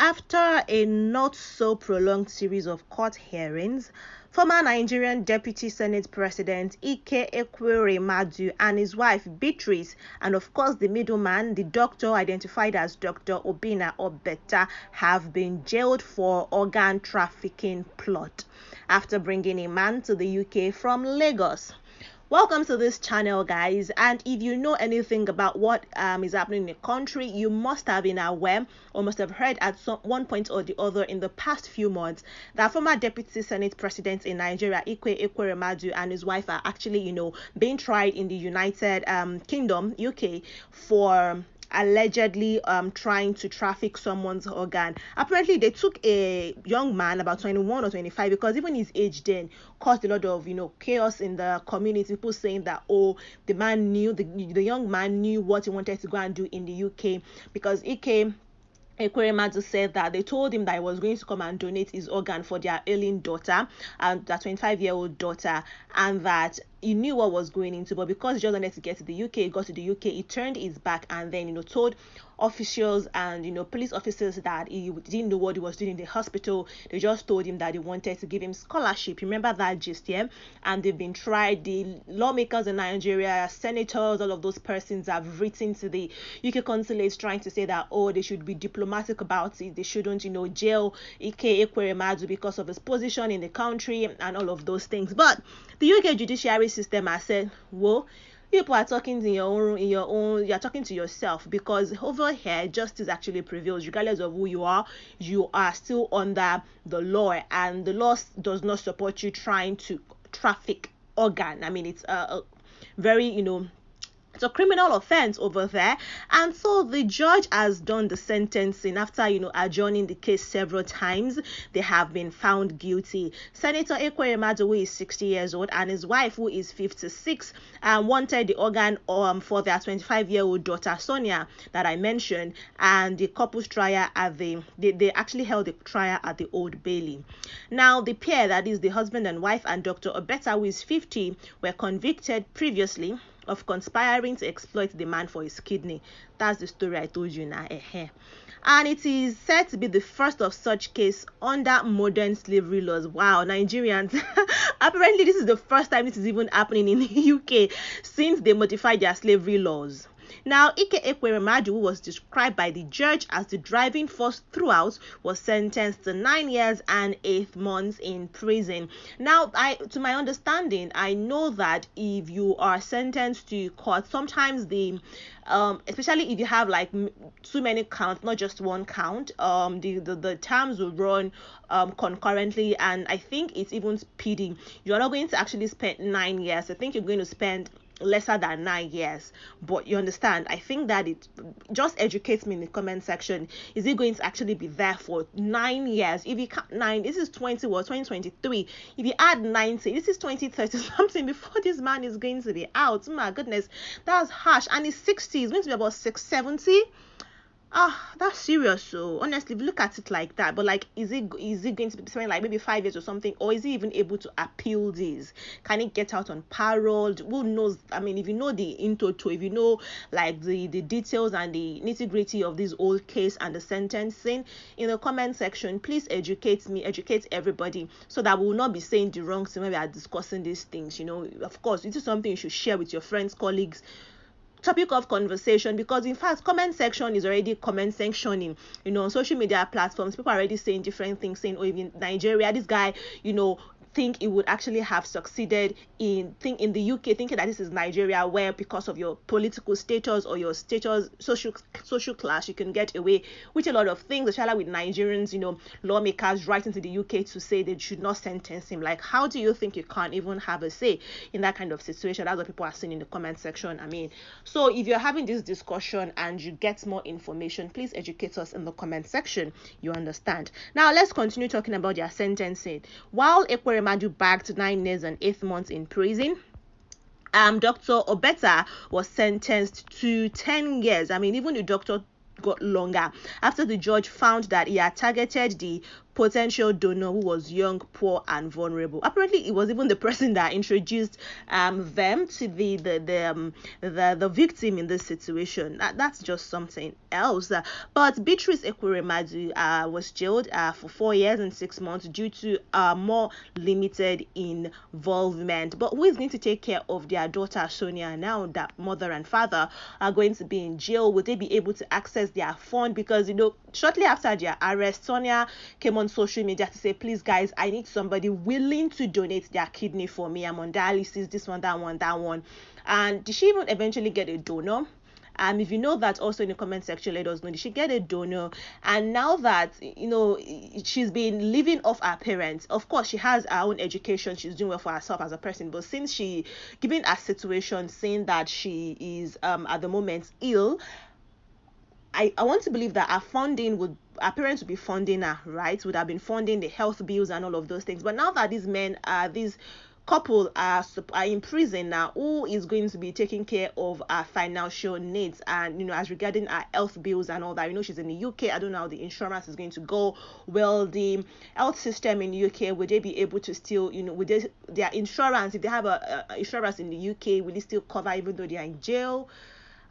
After a not so prolonged series of court hearings, former Nigerian Deputy Senate President Ekweremadu and his wife Beatrice, and of course the middleman, the doctor identified as Dr. Obinna Obeta, have been jailed for organ trafficking plot after bringing a man to the UK from Lagos. Welcome to this channel, guys, and if you know anything about what is happening in the country, you must have been aware or must have heard at one point or the other in the past few months that former Deputy Senate President in Nigeria Ekweremadu and his wife are actually being tried in the United Kingdom, UK, for allegedly trying to traffic someone's organ. Apparently they took a young man about 21 or 25, because even his age then caused a lot of chaos in the community. People saying that, oh, the man knew, the young man knew what he wanted to go and do in the UK, because Ekweremadu said that they told him that he was going to come and donate his organ for their ailing daughter, and their 25-year-old daughter, and that he knew what was going into, but because he just wanted to get to the UK, he got to the UK, he turned his back and then told officials and police officers that he didn't know what he was doing in the hospital. They just told him that they wanted to give him scholarship. Remember that gist, yeah? And they've been tried. The lawmakers in Nigeria, senators, all of those persons have written to the UK consulates trying to say that, oh, they should be diplomatic about it. They shouldn't jail Ekweremadu because of his position in the country and all of those things. But the UK judiciary system has said, well, people are talking you're talking to yourself, because over here justice actually prevails. Regardless of who you are still under the law, and the law does not support you trying to traffic organ. I mean, it's a very it's a criminal offense over there. And so the judge has done the sentencing after adjourning the case several times. They have been found guilty. Senator Ekweremadu, who is 60 years old, and his wife, who is 56, wanted the organ for their 25-year-old daughter Sonia that I mentioned, and the couple's trial at they actually held the trial at the Old Bailey. Now the pair, that is the husband and wife, and Dr. Obeta, who is 50, were convicted previously of conspiring to exploit the man for his kidney. That's the story I told you now. And it is said to be the first of such case under modern slavery laws. Wow, Nigerians. Apparently this is the first time this is even happening in the UK since they modified their slavery laws. Now, Ekweremadu, who was described by the judge as the driving force throughout, was sentenced to 9 years and 8 months in prison. Now, to my understanding, I know that if you are sentenced to court, sometimes especially if you have like too many counts, not just one count, the terms will run concurrently, and I think it's even speeding. You're not going to actually spend 9 years. I think you're going to spend lesser than 9 years. But you understand, I think that it just educates me in the comment section. Is it going to actually be there for 9 years? If you count 9, this is 2023. If you add 90, this is 2030 something before this man is going to be out. My goodness, that's harsh. And he's 60, he's going to be about 670. That's serious. So honestly, if you look at it like that, but like, is it going to be spending like maybe 5 years or something, or is he even able to appeal this? Can he get out on parole? Who knows? I mean, if you know the if you know like the details and the nitty-gritty of this old case and the sentencing, in the comment section, please educate me, educate everybody, so that we will not be saying the wrong thing when we are discussing these things. Of course, this is something you should share with your friends, colleagues, topic of conversation, because in fact comment section is already comment sectioning on social media platforms. People are already saying different things, saying, oh, in Nigeria this guy think it would actually have succeeded in the UK, thinking that this is Nigeria, where because of your political status or your status, social class, you can get away with a lot of things, especially with Nigerians, lawmakers writing to the UK to say they should not sentence him. Like, how do you think you can't even have a say in that kind of situation? That's what people are saying in the comment section. I mean, so if you're having this discussion and you get more information, please educate us in the comment section. You understand? Now let's continue talking about their sentencing. While Ekweremadu bagged 9 years and 8 months in prison, Dr. Obeta was sentenced to 10 years. I mean, even the doctor got longer after the judge found that he had targeted the potential donor who was young, poor, and vulnerable. Apparently, it was even the person that introduced them to the victim in this situation. That's just something else. But Beatrice Ekweremadu was jailed for 4 years and 6 months due to more limited involvement. But who is going to take care of their daughter Sonia now that mother and father are going to be in jail? Will they be able to access their fund? Because shortly after their arrest, Sonia came on social media to say, please guys, I need somebody willing to donate their kidney for me. I'm on dialysis, this one, that one. And did she even eventually get a donor? If you know that, also in the comment section, let us know. Did she get a donor? And now that she's been living off her parents, of course she has her own education, she's doing well for herself as a person, but since she, given her situation, saying that she is at the moment ill, I want to believe that our parents would be funding her, right? Would have been funding the health bills and all of those things. But now that these couple are in prison now, who is going to be taking care of our financial needs? And as regarding our health bills and all that, she's in the UK. I don't know how the insurance is going to go. Well, the health system in the UK, would they be able to still, their insurance, if they have a insurance in the UK, will it still cover even though they are in jail?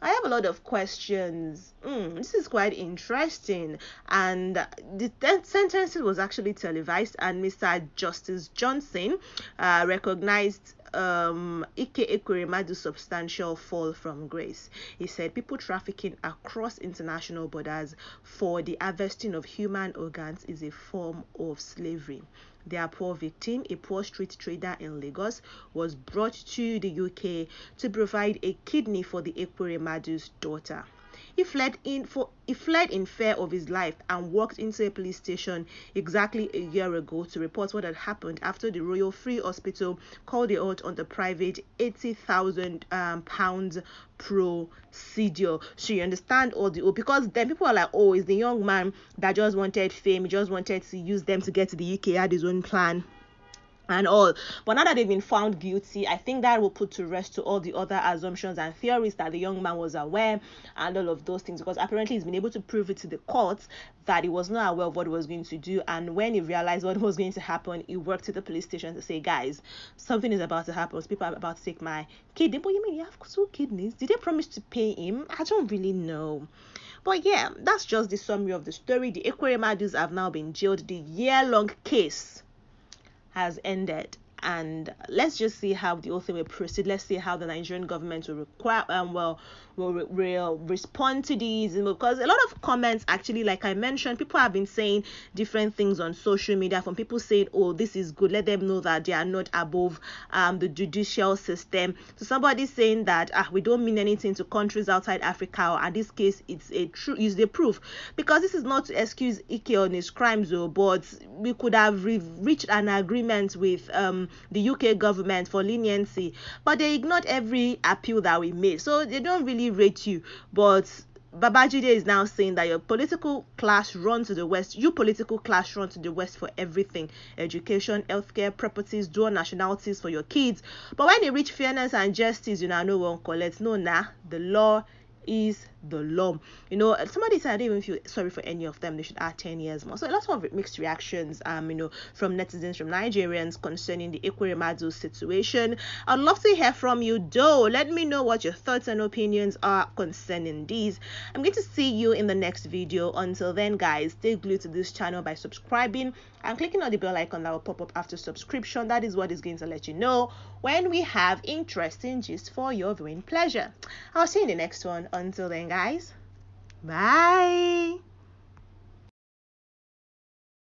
I have a lot of questions. This is quite interesting. And the sentence was actually televised, and Mr. Justice Johnson recognized Ekweremadu's substantial fall from grace. He said people trafficking across international borders for the harvesting of human organs is a form of slavery. Their poor victim, a poor street trader in Lagos, was brought to the UK to provide a kidney for the Ekweremadu's daughter. He fled in fear of his life and walked into a police station exactly a year ago to report what had happened after the Royal Free Hospital called a halt on the private £80,000 procedure. So you understand because then people are like, oh, it's the young man that just wanted fame, he just wanted to use them to get to the UK, had his own plan and all. But now that they've been found guilty, I think that will put to rest to all the other assumptions and theories that the young man was aware and all of those things, because apparently he's been able to prove it to the courts that he was not aware of what he was going to do. And when he realized what was going to happen, he worked to the police station to say, guys, something is about to happen. People are about to take my kidney. But you mean you have 2 kidneys? Did they promise to pay him? I don't really know. But yeah, that's just the summary of the story. The Ekweremadus have now been jailed. The year-long case has ended, and let's just see how the whole thing will proceed. Let's see how the Nigerian government will respond to these, because a lot of comments, actually, like I mentioned, people have been saying different things on social media, from people saying, oh, this is good, let them know that they are not above the judicial system, to somebody saying that we don't mean anything to countries outside Africa, or in this case it's the proof, because this is not to excuse Ike on his crimes, but we could have reached an agreement with the UK government for leniency, but they ignored every appeal that we made, so they don't really rate you. But Babajide is now saying that your political class run to the west. You political class run to the west for everything: education, healthcare, properties, dual nationalities for your kids. But when they reach fairness and justice, no one collects. No, the law is the law. Somebody said I don't even feel sorry for any of them, they should add 10 years more. So lots of mixed reactions from netizens, from Nigerians, concerning the Ekweremadu situation. I'd love to hear from you though. Let me know what your thoughts and opinions are concerning these. I'm going to see you in the next video. Until then, guys, stay glued to this channel by subscribing and clicking on the bell icon that will pop up after subscription. That is what is going to let you know when we have interesting gist for your viewing pleasure. I'll see you in the next one. Until then, guys, bye.